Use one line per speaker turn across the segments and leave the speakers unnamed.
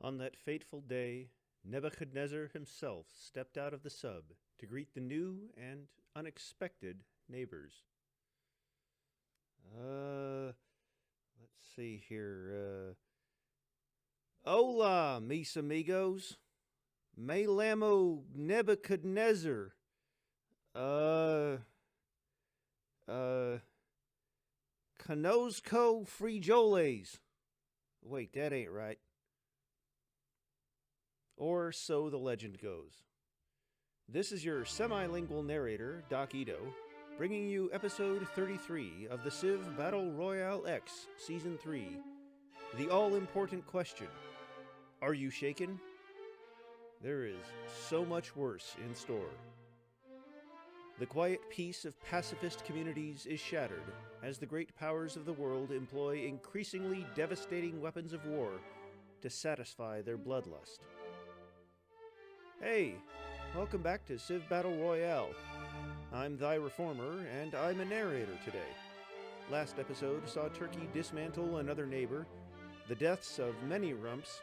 On that fateful day, Nebuchadnezzar himself stepped out of the sub to greet the new and unexpected neighbors. Let's see here. Hola, mis amigos. Me llamo Nebuchadnezzar. Conozco frijoles. Wait, that ain't right. Or so the legend goes. This is your semi-lingual narrator, Doc Ito, bringing you episode 33 of the Civ Battle Royale X Season 3, the all-important question, are you shaken? There is so much worse in store. The quiet peace of pacifist communities is shattered as the great powers of the world employ increasingly devastating weapons of war to satisfy their bloodlust. Hey, welcome back to Civ Battle Royale. I'm thy reformer, and I'm a narrator today. Last episode saw Turkey dismantle another neighbor, the deaths of many rumps,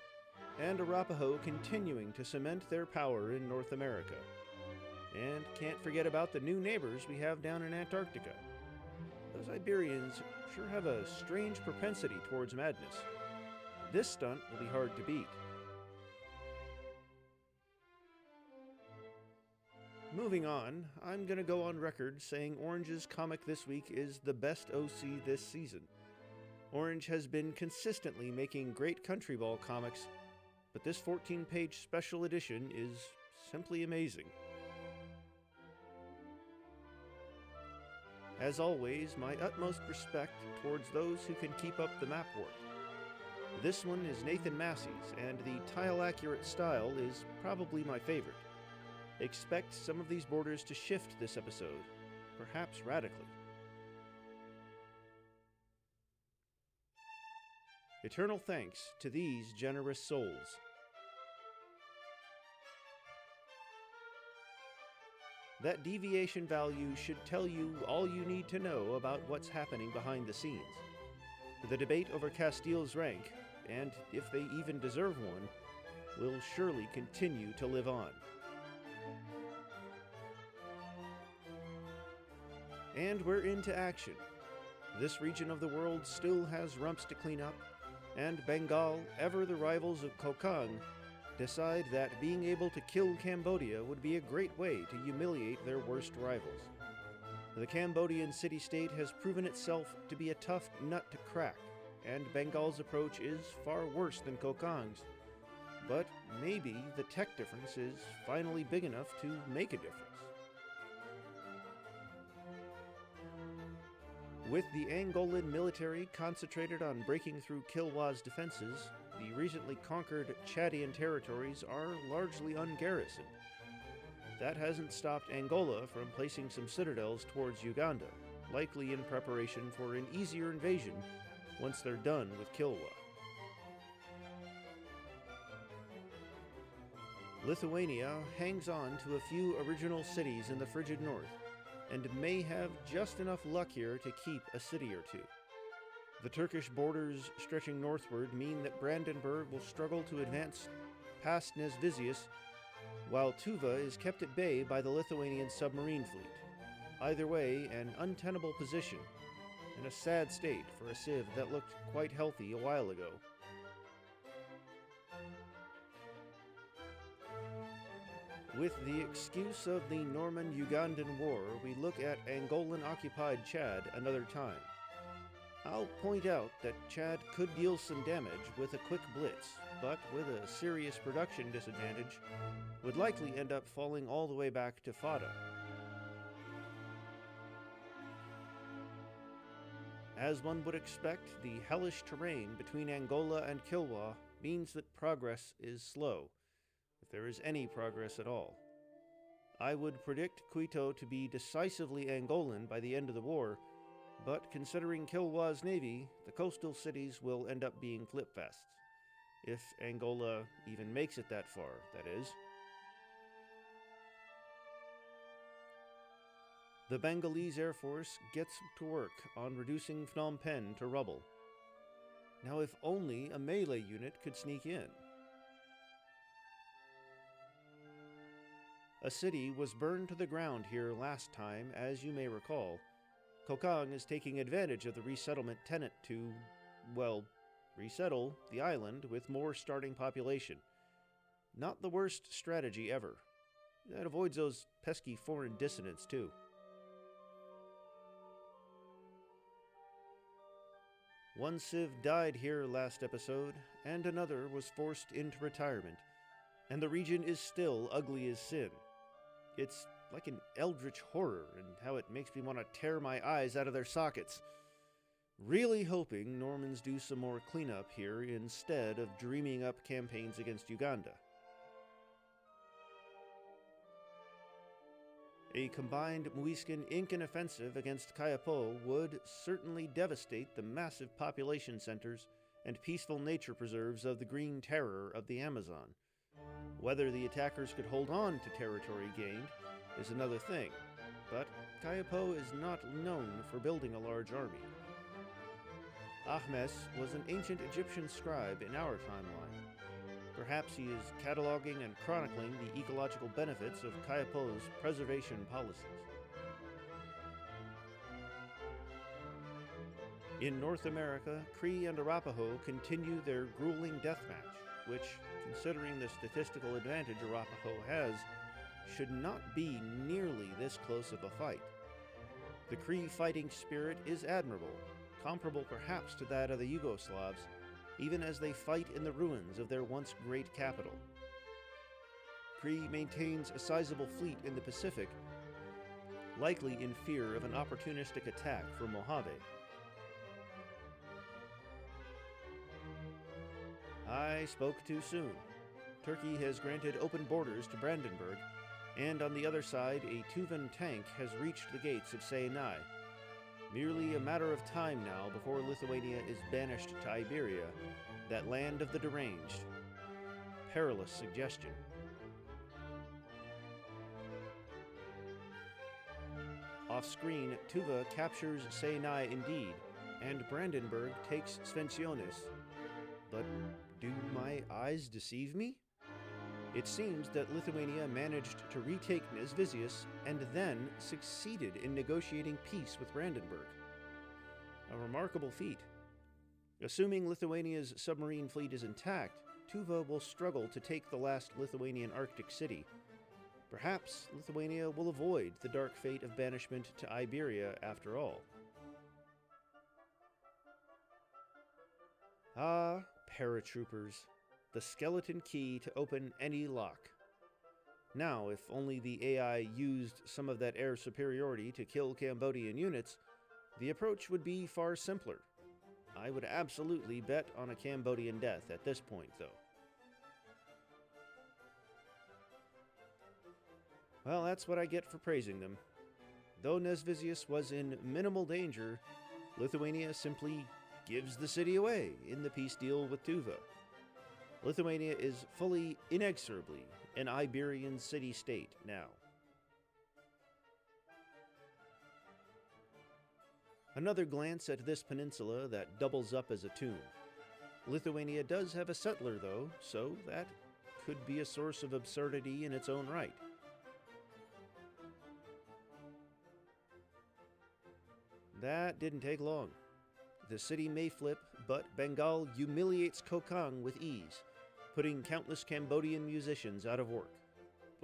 and Arapaho continuing to cement their power in North America. And can't forget about the new neighbors we have down in Antarctica. Those Iberians sure have a strange propensity towards madness. This stunt will be hard to beat. Moving on, I'm gonna go on record saying Orange's comic this week is the best OC this season. Orange has been consistently making great country ball comics, but this 14-page special edition is simply amazing. As always, my utmost respect towards those who can keep up the map work. This one is Nathan Massey's, and the tile-accurate style is probably my favorite. Expect some of these borders to shift this episode, perhaps radically. Eternal thanks to these generous souls. That deviation value should tell you all you need to know about what's happening behind the scenes. The debate over Castile's rank, and if they even deserve one, will surely continue to live on. And we're into action. This region of the world still has rumps to clean up, and Bengal, ever the rivals of Kokang, decide that being able to kill Cambodia would be a great way to humiliate their worst rivals. The Cambodian city-state has proven itself to be a tough nut to crack, and Bengal's approach is far worse than Kokang's. But maybe the tech difference is finally big enough to make a difference. With the Angolan military concentrated on breaking through Kilwa's defenses, the recently conquered Chadian territories are largely ungarrisoned. That hasn't stopped Angola from placing some citadels towards Uganda, likely in preparation for an easier invasion once they're done with Kilwa. Lithuania hangs on to a few original cities in the frigid north, and may have just enough luck here to keep a city or two. The Turkish borders stretching northward mean that Brandenburg will struggle to advance past Nesvisius, while Tuva is kept at bay by the Lithuanian submarine fleet. Either way, an untenable position, and a sad state for a civ that looked quite healthy a while ago. With the excuse of the Norman-Ugandan War, we look at Angolan-occupied Chad another time. I'll point out that Chad could deal some damage with a quick blitz, but with a serious production disadvantage, would likely end up falling all the way back to Fada. As one would expect, the hellish terrain between Angola and Kilwa means that progress is slow, if there is any progress at all. I would predict Quito to be decisively Angolan by the end of the war, but considering Kilwa's navy, the coastal cities will end up being flipfests. If Angola even makes it that far, that is. The Bengalese Air Force gets to work on reducing Phnom Penh to rubble. Now if only a melee unit could sneak in. A city was burned to the ground here last time, as you may recall. Kokang is taking advantage of the resettlement tenet to, well, resettle the island with more starting population. Not the worst strategy ever. That avoids those pesky foreign dissonants, too. One civ died here last episode, and another was forced into retirement, and the region is still ugly as sin. It's like an eldritch horror, and how it makes me want to tear my eyes out of their sockets. Really hoping Normans do some more cleanup here instead of dreaming up campaigns against Uganda. A combined Muiscan Incan offensive against Kayapo would certainly devastate the massive population centers and peaceful nature preserves of the Green Terror of the Amazon. Whether the attackers could hold on to territory gained is another thing, but Kayapo is not known for building a large army. Ahmes was an ancient Egyptian scribe in our timeline. Perhaps he is cataloging and chronicling the ecological benefits of Kayapo's preservation policies. In North America, Cree and Arapaho continue their grueling deathmatch, which, considering the statistical advantage Arapaho has, should not be nearly this close of a fight. The Cree fighting spirit is admirable, comparable perhaps to that of the Yugoslavs, even as they fight in the ruins of their once great capital. Cree maintains a sizable fleet in the Pacific, likely in fear of an opportunistic attack from Mojave. I spoke too soon. Turkey has granted open borders to Brandenburg, and on the other side a Tuvan tank has reached the gates of Seinai. Merely a matter of time now before Lithuania is banished to Iberia, that land of the deranged. Perilous suggestion. Off-screen, Tuva captures Seinai indeed, and Brandenburg takes Svencionis. But do my eyes deceive me? It seems that Lithuania managed to retake Nesvisius and then succeeded in negotiating peace with Brandenburg. A remarkable feat. Assuming Lithuania's submarine fleet is intact, Tuva will struggle to take the last Lithuanian Arctic city. Perhaps Lithuania will avoid the dark fate of banishment to Iberia after all. Ah, paratroopers. The skeleton key to open any lock. Now, if only the AI used some of that air superiority to kill Cambodian units, the approach would be far simpler. I would absolutely bet on a Cambodian death at this point, though. Well, that's what I get for praising them. Though Nesvisius was in minimal danger, Lithuania simply gives the city away in the peace deal with Tuva. Lithuania is fully, inexorably, an Iberian city-state now. Another glance at this peninsula that doubles up as a tomb. Lithuania does have a settler, though, so that could be a source of absurdity in its own right. That didn't take long. The city may flip, but Bengal humiliates Kokang with ease, putting countless Cambodian musicians out of work.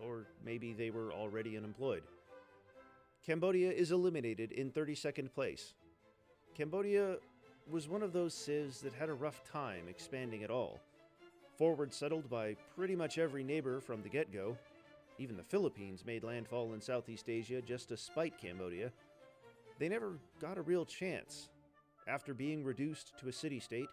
Or maybe they were already unemployed. Cambodia is eliminated in 32nd place. Cambodia was one of those civs that had a rough time expanding at all. Forward settled by pretty much every neighbor from the get-go. Even the Philippines made landfall in Southeast Asia just to spite Cambodia. They never got a real chance. After being reduced to a city-state,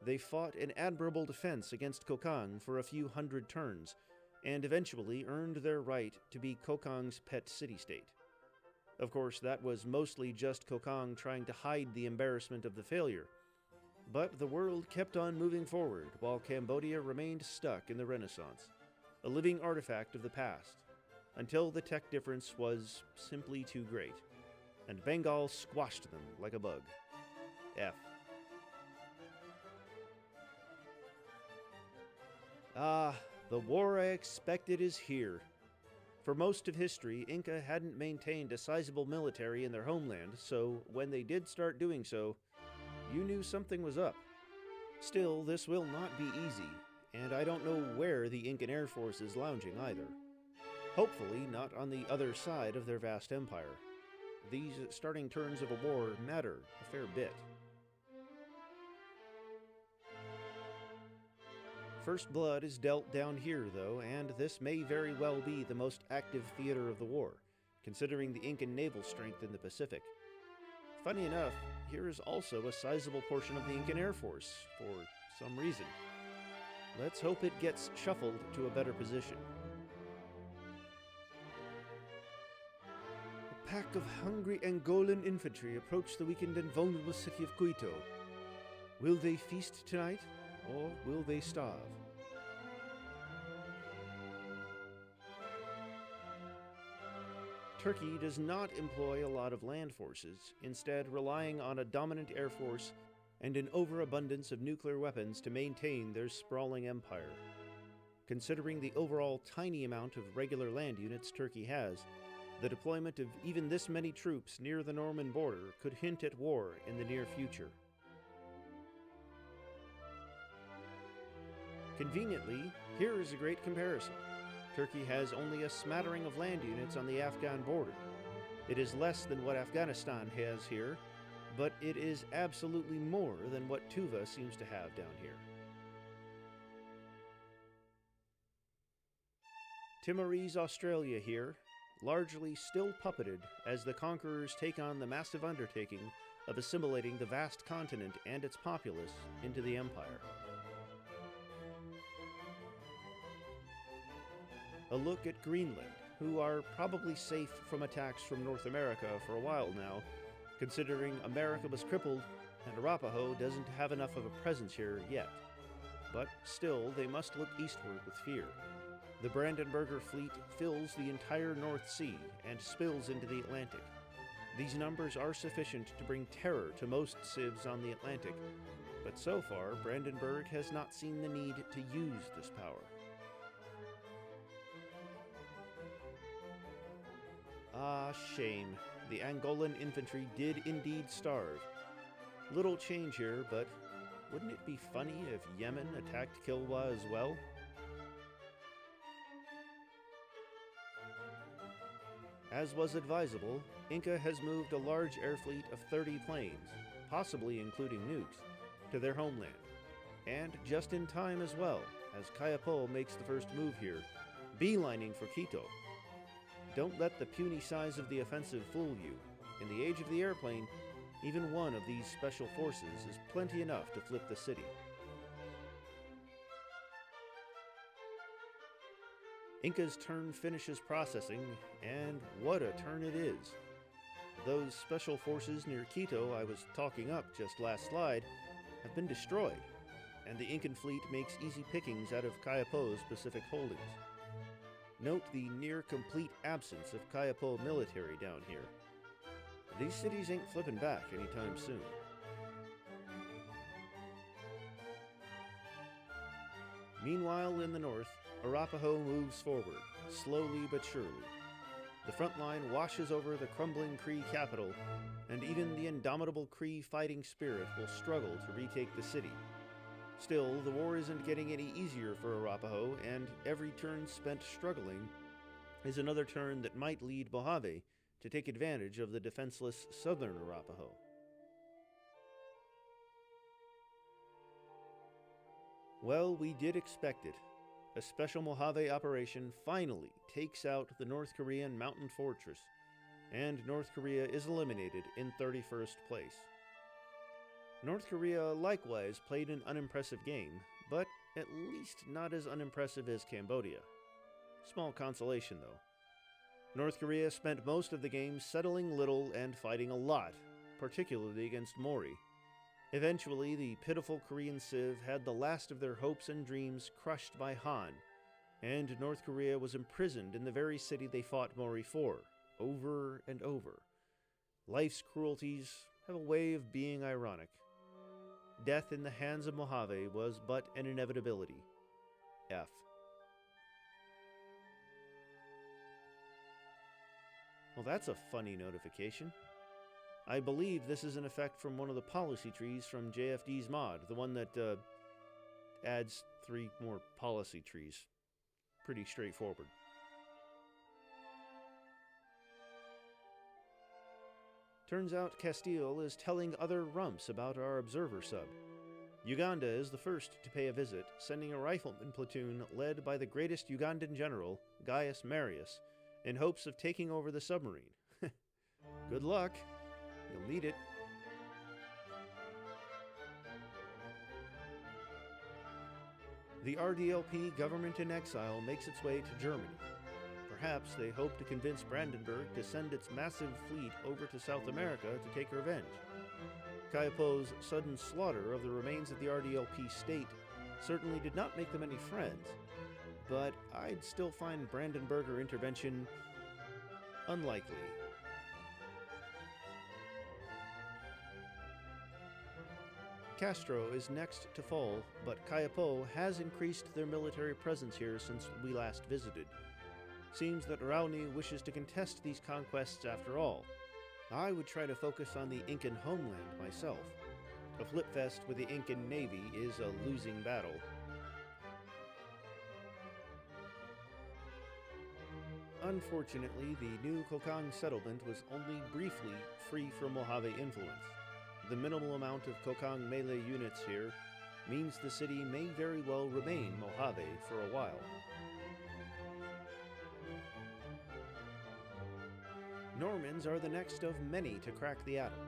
they fought an admirable defense against Kokang for a few hundred turns, and eventually earned their right to be Kokang's pet city-state. Of course, that was mostly just Kokang trying to hide the embarrassment of the failure. But the world kept on moving forward, while Cambodia remained stuck in the Renaissance, a living artifact of the past, until the tech difference was simply too great, and Bengal squashed them like a bug. F. Ah, the war I expected is here. For most of history, Inca hadn't maintained a sizable military in their homeland, so when they did start doing so, you knew something was up. Still, this will not be easy, and I don't know where the Incan Air Force is lounging either. Hopefully not on the other side of their vast empire. These starting turns of a war matter a fair bit. First blood is dealt down here, though, and this may very well be the most active theater of the war, considering the Incan naval strength in the Pacific. Funny enough, here is also a sizable portion of the Incan Air Force, for some reason. Let's hope it gets shuffled to a better position. A pack of hungry Angolan infantry approach the weakened and vulnerable city of Quito. Will they feast tonight, or will they starve? Turkey does not employ a lot of land forces, instead relying on a dominant air force and an overabundance of nuclear weapons to maintain their sprawling empire. Considering the overall tiny amount of regular land units Turkey has, the deployment of even this many troops near the Norman border could hint at war in the near future. Conveniently, here is a great comparison. Turkey has only a smattering of land units on the Afghan border. It is less than what Afghanistan has here, but it is absolutely more than what Tuva seems to have down here. Timorese Australia here, largely still puppeted as the conquerors take on the massive undertaking of assimilating the vast continent and its populace into the empire. A look at Greenland, who are probably safe from attacks from North America for a while now, considering America was crippled and Arapaho doesn't have enough of a presence here yet. But still, they must look eastward with fear. The Brandenburger fleet fills the entire North Sea and spills into the Atlantic. These numbers are sufficient to bring terror to most civs on the Atlantic, but so far Brandenburg has not seen the need to use this power. Ah, shame. The Angolan infantry did indeed starve. Little change here, but wouldn't it be funny if Yemen attacked Kilwa as well? As was advisable, Inca has moved a large air fleet of 30 planes, possibly including nukes, to their homeland. And just in time as well, as Kayapó makes the first move here, beelining for Quito. Don't let the puny size of the offensive fool you. In the age of the airplane, even one of these special forces is plenty enough to flip the city. Inca's turn finishes processing, and what a turn it is. Those special forces near Quito I was talking up just last slide have been destroyed, and the Incan fleet makes easy pickings out of Kayapó's Pacific holdings. Note the near-complete absence of Kayapó military down here. These cities ain't flipping back anytime soon. Meanwhile, in the north, Arapaho moves forward, slowly but surely. The front line washes over the crumbling Cree capital, and even the indomitable Cree fighting spirit will struggle to retake the city. Still, the war isn't getting any easier for Arapaho, and every turn spent struggling is another turn that might lead Mojave to take advantage of the defenseless southern Arapaho. Well, we did expect it. A special Mojave operation finally takes out the North Korean mountain fortress, and North Korea is eliminated in 31st place. North Korea likewise played an unimpressive game, but at least not as unimpressive as Cambodia. Small consolation, though. North Korea spent most of the game settling little and fighting a lot, particularly against Mori. Eventually, the pitiful Korean civ had the last of their hopes and dreams crushed by Han, and North Korea was imprisoned in the very city they fought Mori for, over and over. Life's cruelties have a way of being ironic. Death in the hands of Mojave was but an inevitability. F. Well, that's a funny notification. I believe this is an effect from one of the policy trees from JFD's mod, the one that adds 3 more policy trees. Pretty straightforward. Turns out Castile is telling other rumps about our observer sub. Uganda is the first to pay a visit, sending a rifleman platoon led by the greatest Ugandan general, Gaius Marius, in hopes of taking over the submarine. Good luck. You'll need it. The RDLP government in exile makes its way to Germany. Perhaps they hope to convince Brandenburg to send its massive fleet over to South America to take revenge. Kaipo's sudden slaughter of the remains of the RDLP state certainly did not make them any friends, but I'd still find Brandenburger intervention unlikely. Castro is next to fall, but Kaipo has increased their military presence here since we last visited. Seems that Raoni wishes to contest these conquests after all. I would try to focus on the Incan homeland myself. A flipfest with the Incan Navy is a losing battle. Unfortunately, the new Kokang settlement was only briefly free from Mojave influence. The minimal amount of Kokang melee units here means the city may very well remain Mojave for a while. Normans are the next of many to crack the atom.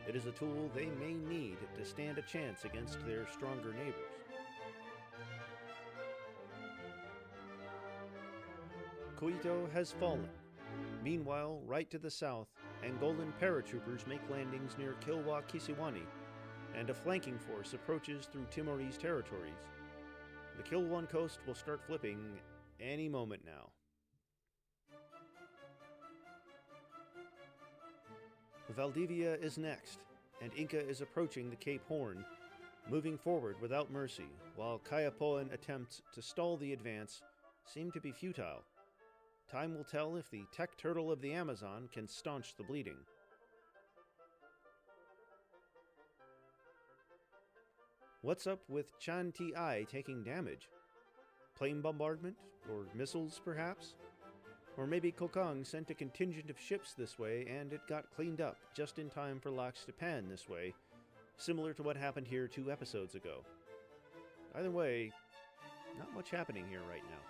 It is a tool they may need to stand a chance against their stronger neighbors. Quito has fallen. Meanwhile, right to the south, Angolan paratroopers make landings near Kilwa Kisiwani, and a flanking force approaches through Timorese territories. The Kilwan coast will start flipping any moment now. Valdivia is next, and Inca is approaching the Cape Horn, moving forward without mercy, while Kayapoan attempts to stall the advance seem to be futile. Time will tell if the tech turtle of the Amazon can staunch the bleeding. What's up with Chan Ti taking damage? Plane bombardment? Or missiles, perhaps? Or maybe Kokang sent a contingent of ships this way and it got cleaned up just in time for Lax to pan this way, similar to what happened here 2 episodes ago. Either way, not much happening here right now.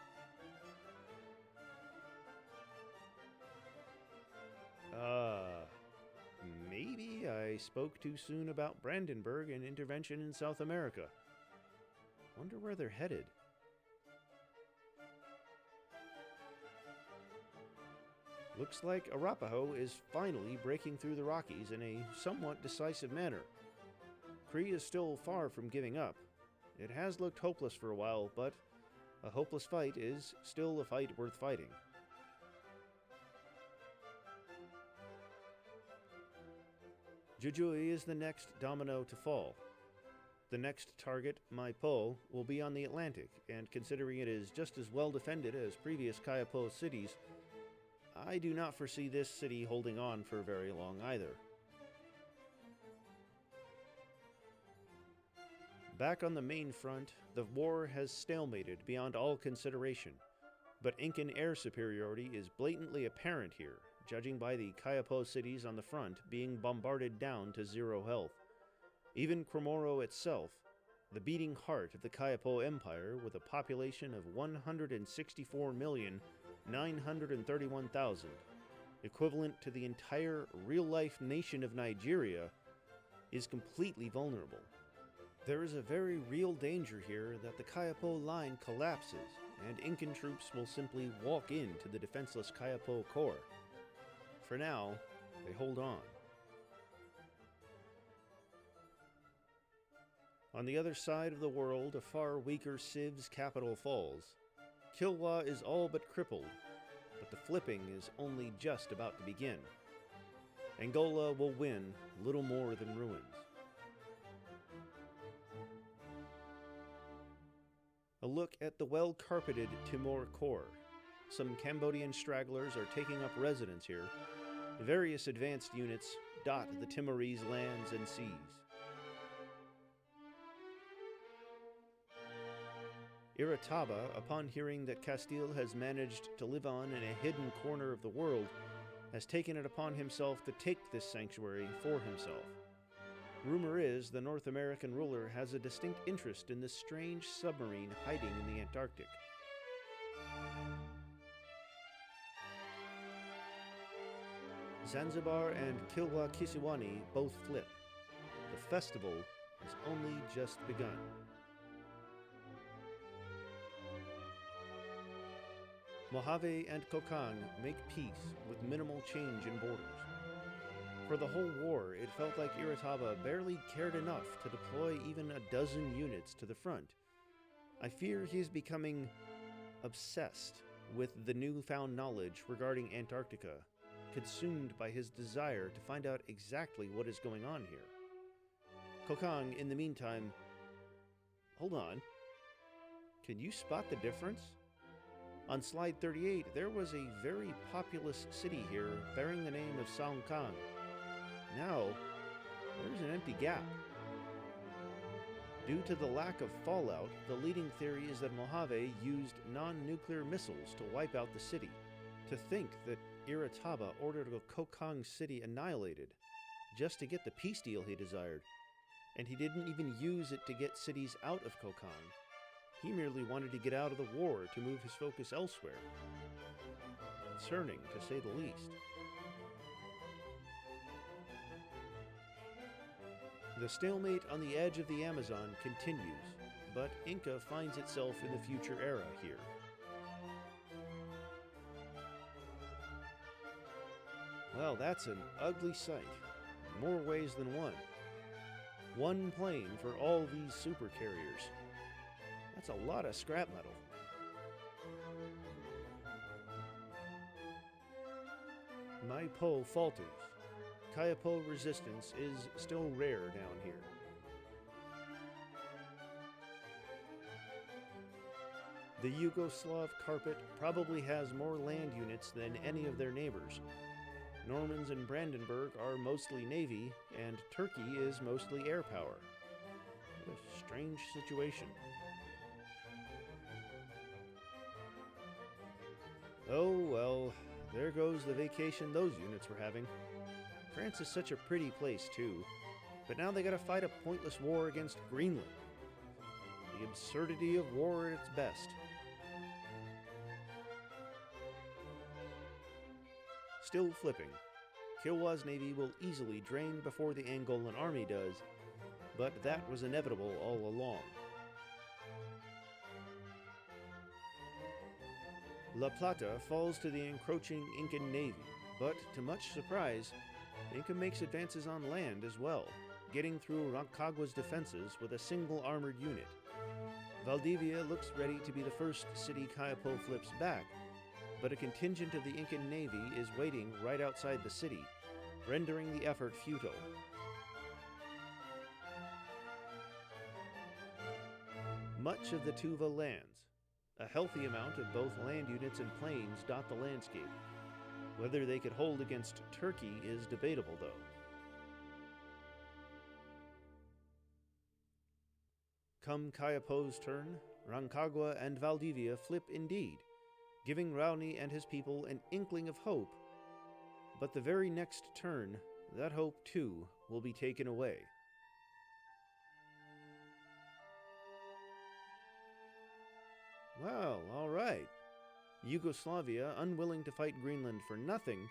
Maybe I spoke too soon about Brandenburg and intervention in South America. Wonder where they're headed. Looks like Arapaho is finally breaking through the Rockies in a somewhat decisive manner. Cree is still far from giving up. It has looked hopeless for a while, but a hopeless fight is still a fight worth fighting. Jujuy is the next domino to fall. The next target, Maipo, will be on the Atlantic, and considering it is just as well defended as previous Kayapo cities, I do not foresee this city holding on for very long either. Back on the main front, the war has stalemated beyond all consideration, but Incan air superiority is blatantly apparent here, judging by the Kayapo cities on the front being bombarded down to 0 health. Even Cromoro itself, the beating heart of the Kayapo Empire with a population of 164,931,000, equivalent to the entire real-life nation of Nigeria, is completely vulnerable. There is a very real danger here that the Kayapo line collapses and Incan troops will simply walk into the defenseless Kayapo Corps. For now, they hold on. On the other side of the world, a far weaker Civ's capital falls. Kilwa is all but crippled, but the flipping is only just about to begin. Angola will win little more than ruins. A look at the well-carpeted Timor Corps. Some Cambodian stragglers are taking up residence here, Various advanced units dot the Timorese lands and seas. Irataba, upon hearing that Castile has managed to live on in a hidden corner of the world, has taken it upon himself to take this sanctuary for himself. Rumor is the North American ruler has a distinct interest in this strange submarine hiding in the Antarctic. Zanzibar and Kilwa Kisiwani both flip. The festival has only just begun. Mojave and Kokang make peace with minimal change in borders. For the whole war, it felt like Irataba barely cared enough to deploy even a dozen units to the front. I fear he is becoming obsessed with the newfound knowledge regarding Antarctica, consumed by his desire to find out exactly what is going on here. Kokang, in the meantime... Hold on. Can you spot the difference? On slide 38, there was a very populous city here bearing the name of Songkang. Now, there's an empty gap. Due to the lack of fallout, the leading theory is that Mojave used non-nuclear missiles to wipe out the city. To think that Irataba ordered a Kokang city annihilated just to get the peace deal he desired, and he didn't even use it to get cities out of Kokang. He merely wanted to get out of the war to move his focus elsewhere. Concerning, to say the least. The stalemate on the edge of the Amazon continues, but Inca finds itself in the future era here. Well, that's an ugly sight, in more ways than one. One plane for all these supercarriers. That's a lot of scrap metal. Maipo falters. Kayapo resistance is still rare down here. The Yugoslav carpet probably has more land units than any of their neighbors. Normans and Brandenburg are mostly navy, and Turkey is mostly air power. What a strange situation. Oh well, there goes the vacation those units were having. France is such a pretty place too, but now they gotta fight a pointless war against Greenland. The absurdity of war at its best. Still flipping. Kilwa's navy will easily drain before the Angolan army does, but that was inevitable all along. La Plata falls to the encroaching Incan navy, but to much surprise, Inca makes advances on land as well, getting through Rancagua's defenses with a single armored unit. Valdivia looks ready to be the first city Kayapo flips back, but a contingent of the Incan navy is waiting right outside the city, rendering the effort futile. Much of the Tuva lands. A healthy amount of both land units and planes dot the landscape. Whether they could hold against Turkey is debatable, though. Come Kayapo's turn, Rancagua and Valdivia flip indeed, giving Raoni and his people an inkling of hope. But the very next turn, that hope too will be taken away. Well, all right. Yugoslavia, unwilling to fight Greenland for nothing,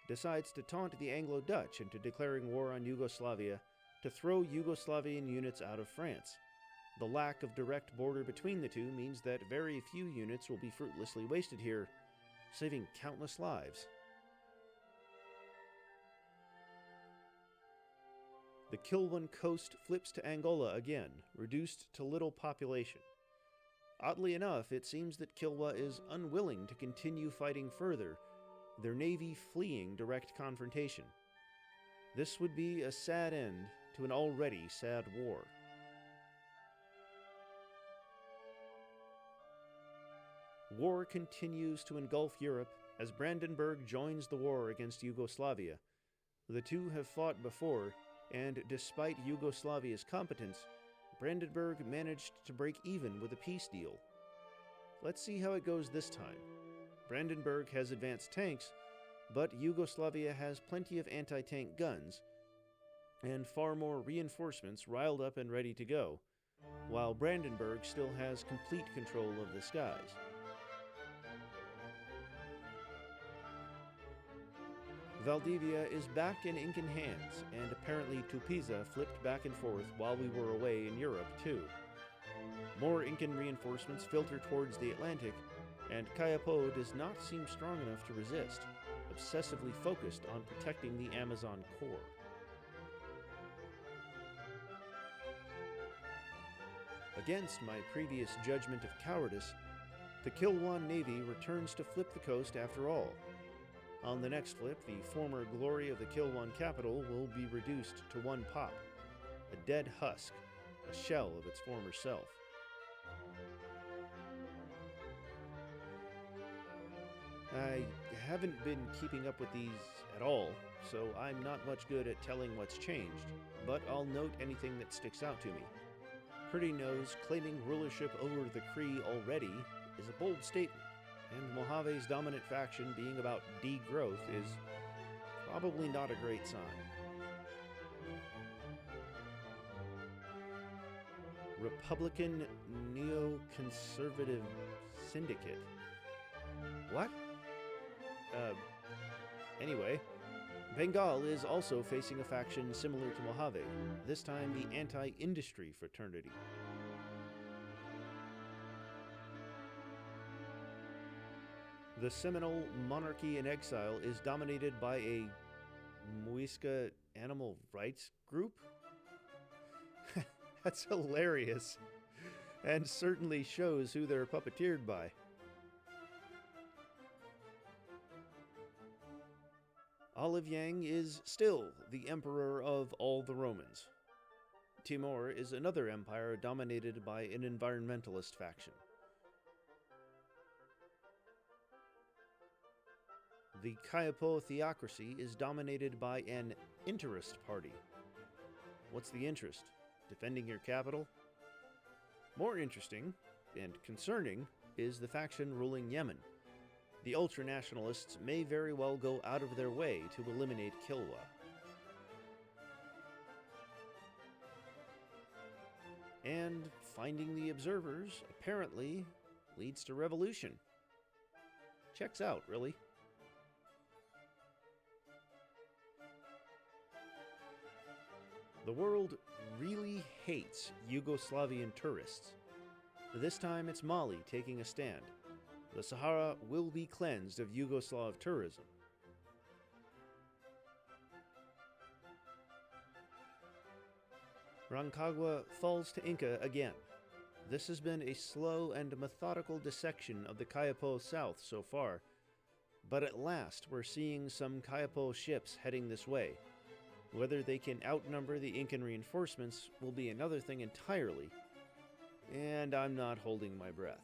decides to taunt the Anglo-Dutch into declaring war on Yugoslavia to throw Yugoslavian units out of France. The lack of direct border between the two means that very few units will be fruitlessly wasted here, saving countless lives. The Kilwan coast flips to Angola again, reduced to little population. Oddly enough, it seems that Kilwa is unwilling to continue fighting further, their navy fleeing direct confrontation. This would be a sad end to an already sad war. War continues to engulf Europe, as Brandenburg joins the war against Yugoslavia. The two have fought before, and despite Yugoslavia's competence, Brandenburg managed to break even with a peace deal. Let's see how it goes this time. Brandenburg has advanced tanks, but Yugoslavia has plenty of anti-tank guns, and far more reinforcements riled up and ready to go, while Brandenburg still has complete control of the skies. Valdivia is back in Incan hands, and apparently Tupiza flipped back and forth while we were away in Europe, too. More Incan reinforcements filter towards the Atlantic, and Cayapo does not seem strong enough to resist, obsessively focused on protecting the Amazon core. Against my previous judgment of cowardice, the Kilwan Navy returns to flip the coast after all. On the next flip, the former glory of the Kilwan capital will be reduced to one pop, a dead husk, a shell of its former self. I haven't been keeping up with these at all, so I'm not much good at telling what's changed, but I'll note anything that sticks out to me. Pretty Nose claiming rulership over the Cree already is a bold statement, and Mojave's dominant faction being about degrowth is probably not a great sign. Republican Neoconservative Syndicate. What? Anyway, Bengal is also facing a faction similar to Mojave, this time the anti-industry fraternity. The Seminole monarchy in exile is dominated by a Muisca animal rights group? That's hilarious, and certainly shows who they're puppeteered by. Olive Yang is still the emperor of all the Romans. Timor is another empire dominated by an environmentalist faction. The Cayapo theocracy is dominated by an interest party. What's the interest? Defending your capital? More interesting, and concerning, is the faction ruling Yemen. The ultranationalists may very well go out of their way to eliminate Kilwa. And finding the observers, apparently, leads to revolution. Checks out, really. The world really hates Yugoslavian tourists. This time it's Mali taking a stand. The Sahara will be cleansed of Yugoslav tourism. Rancagua falls to Inca again. This has been a slow and methodical dissection of the Cayapo South so far, but at last we're seeing some Cayapo ships heading this way. Whether they can outnumber the Incan reinforcements will be another thing entirely, and I'm not holding my breath.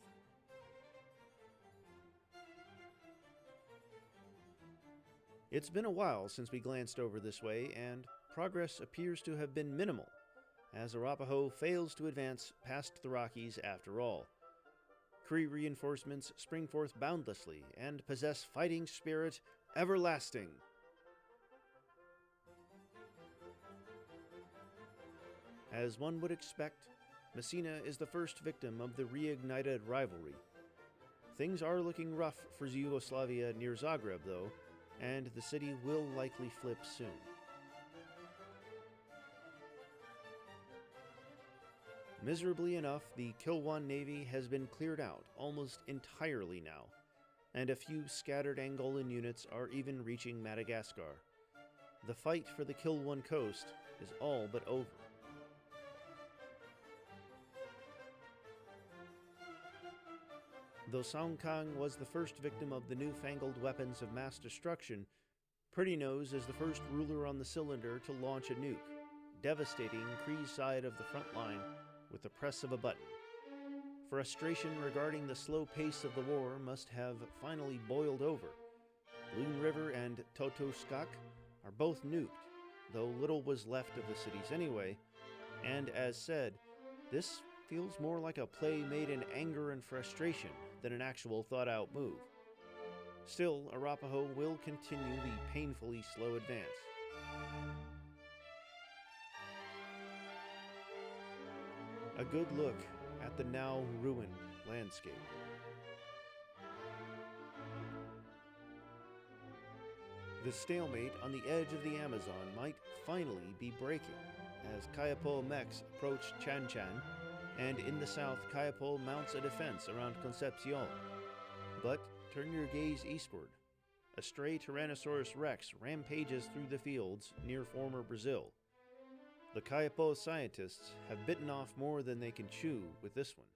It's been a while since we glanced over this way, and progress appears to have been minimal, as Arapaho fails to advance past the Rockies after all. Cree reinforcements spring forth boundlessly and possess fighting spirit everlasting. As one would expect, Messina is the first victim of the reignited rivalry. Things are looking rough for Yugoslavia near Zagreb, though, and the city will likely flip soon. Miserably enough, the Kilwan Navy has been cleared out almost entirely now, and a few scattered Angolan units are even reaching Madagascar. The fight for the Kilwan coast is all but over. Though Song Kang was the first victim of the newfangled weapons of mass destruction, Pretty Nose is the first ruler on the cylinder to launch a nuke, devastating Kree's side of the front line with the press of a button. Frustration regarding the slow pace of the war must have finally boiled over, Loon River and Totoskak are both nuked, though little was left of the cities anyway, and as said, this feels more like a play made in anger and frustration than an actual thought-out move. Still, Arapaho will continue the painfully slow advance. A good look at the now ruined landscape. The stalemate on the edge of the Amazon might finally be breaking as Kayapo mechs approach Chan Chan, and in the south Kayapo mounts a defense around Concepcion. But turn your gaze eastward. A stray Tyrannosaurus Rex rampages through the fields near former Brazil. The Kayapo scientists have bitten off more than they can chew with this one.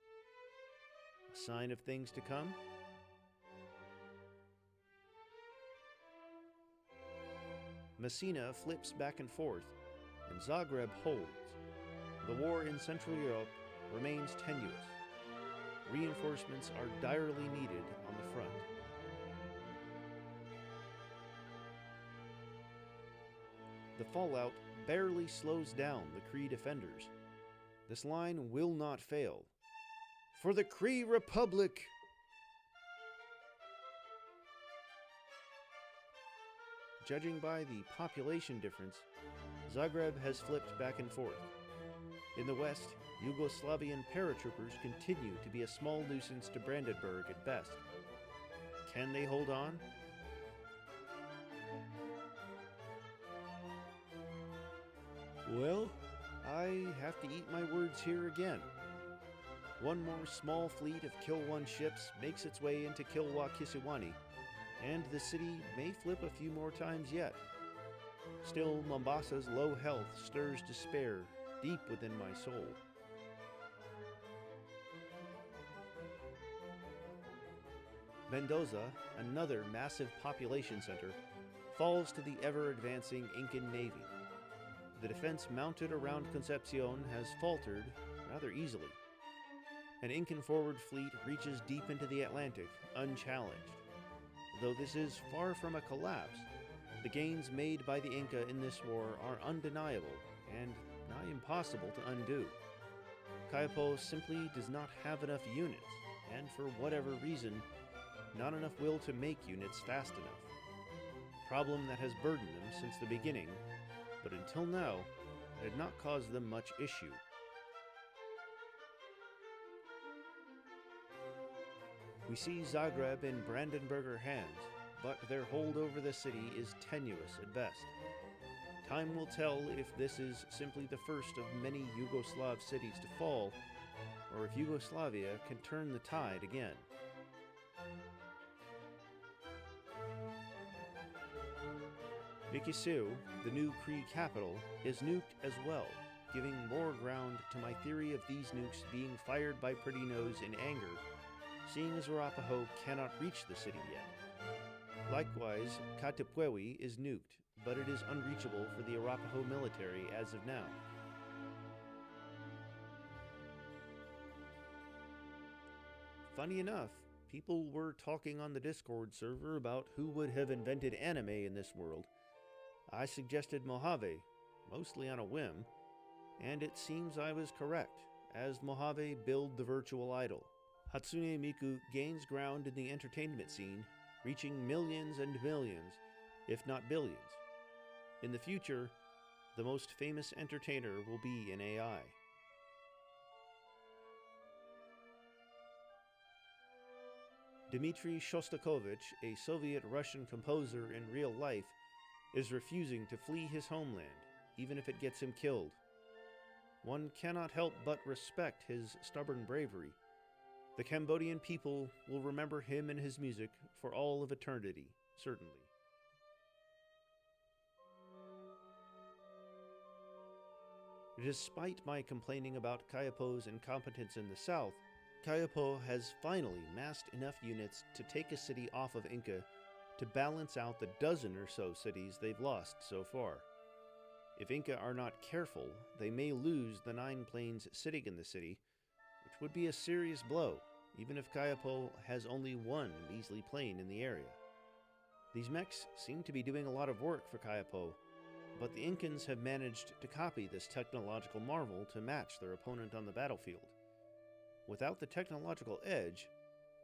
A sign of things to come? Messina flips back and forth, and Zagreb holds. The war in Central Europe remains tenuous. Reinforcements are direly needed on the front. The fallout barely slows down the Kree defenders. This line will not fail. For the Kree Republic! Judging by the population difference, Zagreb has flipped back and forth. In the west, Yugoslavian paratroopers continue to be a small nuisance to Brandenburg at best. Can they hold on? Well, I have to eat my words here again. One more small fleet of Kill 1 ships makes its way into Kilwa Kisiwani, and the city may flip a few more times yet. Still, Mombasa's low health stirs despair deep within my soul. Mendoza, another massive population center, falls to the ever-advancing Incan navy. The defense mounted around Concepcion has faltered rather easily. An Incan forward fleet reaches deep into the Atlantic, unchallenged. Though this is far from a collapse, the gains made by the Inca in this war are undeniable and nigh impossible to undo. Kayapo simply does not have enough units, and for whatever reason, not enough will to make units fast enough. A problem that has burdened them since the beginning, but until now, had not caused them much issue. We see Zagreb in Brandenburger hands, but their hold over the city is tenuous at best. Time will tell if this is simply the first of many Yugoslav cities to fall, or if Yugoslavia can turn the tide again. Nikisiu, the new Kree capital, is nuked as well, giving more ground to my theory of these nukes being fired by Pretty Nose in anger, seeing as Arapaho cannot reach the city yet. Likewise, Katapuewi is nuked, but it is unreachable for the Arapaho military as of now. Funny enough, people were talking on the Discord server about who would have invented anime in this world. I suggested Mojave, mostly on a whim, and it seems I was correct, as Mojave built the virtual idol. Hatsune Miku gains ground in the entertainment scene, reaching millions and millions, if not billions. In the future, the most famous entertainer will be an AI. Dmitry Shostakovich, a Soviet-Russian composer in real life, is refusing to flee his homeland, even if it gets him killed. One cannot help but respect his stubborn bravery. The Cambodian people will remember him and his music for all of eternity, certainly. Despite my complaining about Kayapo's incompetence in the south, Kayapo has finally massed enough units to take a city off of Inca to balance out the dozen or so cities they've lost so far. If Inca are not careful, they may lose the 9 planes sitting in the city, which would be a serious blow, even if Kayapo has only one measly plane in the area. These mechs seem to be doing a lot of work for Kayapo, but the Incans have managed to copy this technological marvel to match their opponent on the battlefield. Without the technological edge,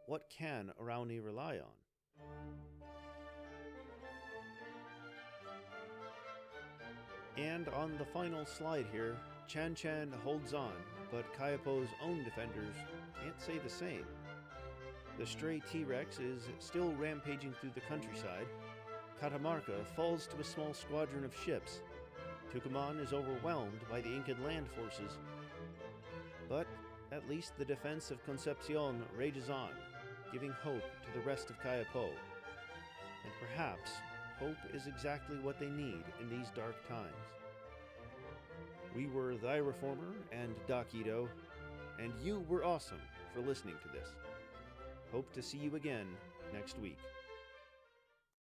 what can Arauni rely on? And on the final slide here, Chan Chan holds on, but Kayapo's own defenders can't say the same. The stray T-Rex is still rampaging through the countryside. Catamarca falls to a small squadron of ships. Tucumán is overwhelmed by the Incan land forces. But at least the defense of Concepcion rages on, giving hope to the rest of Kayapo. And perhaps hope is exactly what they need in these dark times. We were Thy Reformer and Doc Ito, and you were awesome for listening to this. Hope to see you again next week.